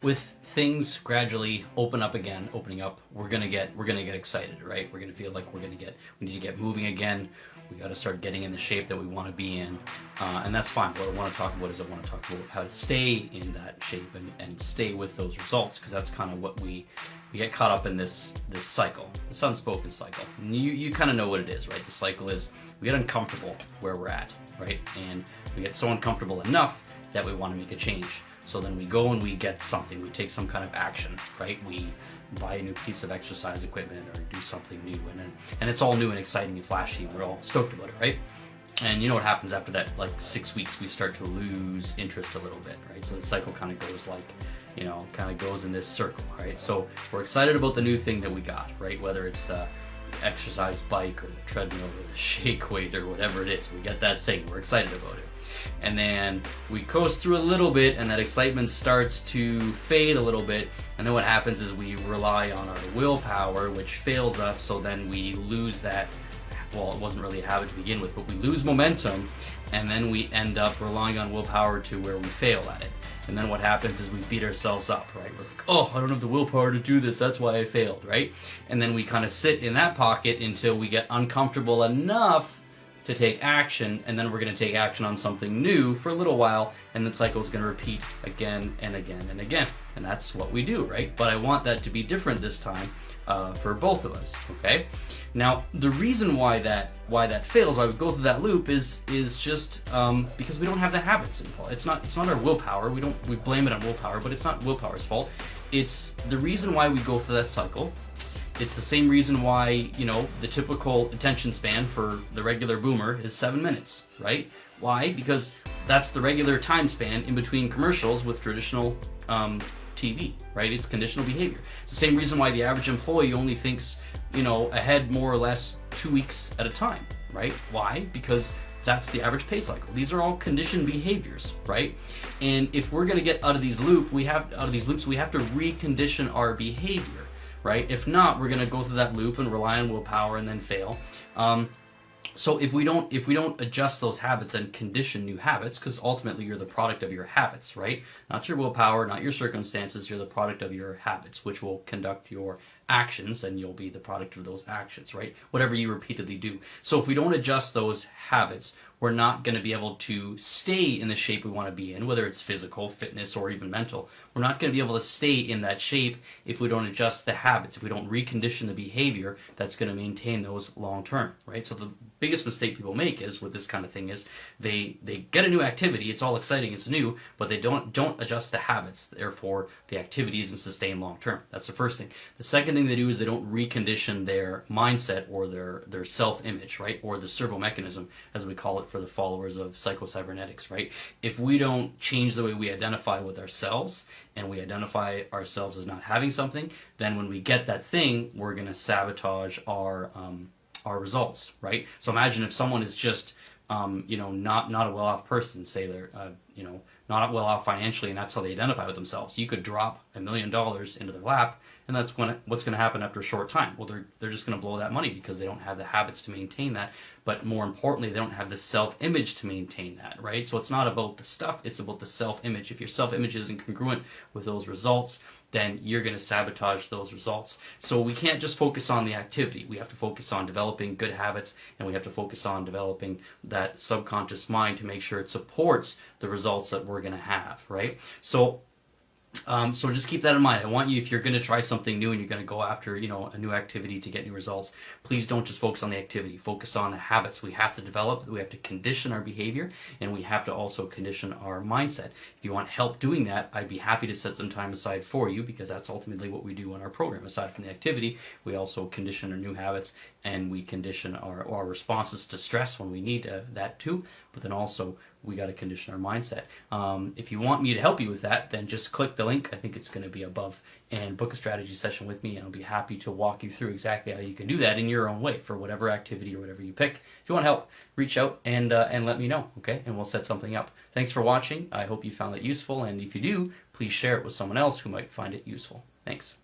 with things gradually opening up, we're gonna get excited, right? We're gonna feel like we need to get moving again. We got to start getting in the shape that we want to be in, and that's fine. What I want to talk about is I want to talk about how to stay in that shape and stay with those results, because that's kind of what we get caught up in this cycle, this unspoken cycle. And you kind of know what it is, right? The cycle is we get uncomfortable where we're at, right? And we get so uncomfortable enough that we want to make a change. So then we go and we get something, we take some kind of action, right? We buy a new piece of exercise equipment or do something new, and it's all new and exciting and flashy, and we're all stoked about it, right? And you know what happens after that, like 6 weeks, we start to lose interest a little bit, right? So the cycle kind of goes like, kind of goes in this circle, right? So we're excited about the new thing that we got, right? Whether it's the exercise bike or the treadmill or the shake weight or whatever it is, we get that thing, we're excited about it. And then we coast through a little bit, and that excitement starts to fade a little bit, and then what happens is we rely on our willpower, which fails us, so then we lose that. Well, it wasn't really a habit to begin with, but we lose momentum, and then we end up relying on willpower to where we fail at it. And then what happens is we beat ourselves up, right? We're like, oh, I don't have the willpower to do this, that's why I failed, right? And then we kind of sit in that pocket until we get uncomfortable enough to take action, and then we're going to take action on something new for a little while, and the cycle is going to repeat again and again and again. And that's what we do, right? But I want that to be different this time for both of us, okay? Now, the reason why that fails, why we go through that loop, is just because we don't have the habits in place. It's not our willpower. We blame it on willpower, but it's not willpower's fault. It's the reason why we go through that cycle. It's the same reason why, the typical attention span for the regular boomer is 7 minutes, right? Why? Because that's the regular time span in between commercials with traditional TV, right? It's conditional behavior. It's the same reason why the average employee only thinks, ahead more or less 2 weeks at a time, right? Why? Because that's the average pay cycle. These are all conditioned behaviors, right? And if we're going to get out of these loops, we have to recondition our behavior. Right? If not, we're going to go through that loop and rely on willpower and then fail. So if we don't adjust those habits and condition new habits, because ultimately you're the product of your habits, right? Not your willpower, not your circumstances. You're the product of your habits, which will conduct your actions, and you'll be the product of those actions, right? Whatever you repeatedly do. So if we don't adjust those habits, we're not going to be able to stay in the shape we want to be in, whether it's physical, fitness, or even mental. We're not going to be able to stay in that shape if we don't adjust the habits, if we don't recondition the behavior that's going to maintain those long term, right? So the biggest mistake people make is with this kind of thing is they get a new activity, it's all exciting, it's new, but they don't adjust the habits, therefore the activity isn't sustained long term. That's the first thing. The second thing they do is they don't recondition their mindset or their self-image, right? Or the servo mechanism, as we call it for the followers of psycho-cybernetics, right? If we don't change the way we identify with ourselves, and we identify ourselves as not having something, then when we get that thing, we're going to sabotage our results, right? So imagine if someone is just not a well-off person, say they're not well off financially, and that's how they identify with themselves. You could drop $1 million into their lap, and that's what's going to happen after a short time. Well, they're just going to blow that money because they don't have the habits to maintain that. But more importantly, they don't have the self-image to maintain that, right? So it's not about the stuff, it's about the self-image. If your self-image isn't congruent with those results, then you're going to sabotage those results. So we can't just focus on the activity. We have to focus on developing good habits, and we have to focus on developing that subconscious mind to make sure it supports the results that we're going to have, right? So just keep that in mind. I want you, if you're going to try something new and you're going to go after, a new activity to get new results, please don't just focus on the activity. Focus on the habits we have to develop. We have to condition our behavior, and we have to also condition our mindset. If you want help doing that, I'd be happy to set some time aside for you, because that's ultimately what we do in our program. Aside from the activity, we also condition our new habits, and we condition our responses to stress when we need that too. But then also, we got to condition our mindset. If you want me to help you with that, then just click the link. I think it's going to be above, and book a strategy session with me, and I'll be happy to walk you through exactly how you can do that in your own way for whatever activity or whatever you pick. If you want help, reach out and let me know, okay? And we'll set something up. Thanks for watching. I hope you found it useful, and if you do, please share it with someone else who might find it useful. Thanks.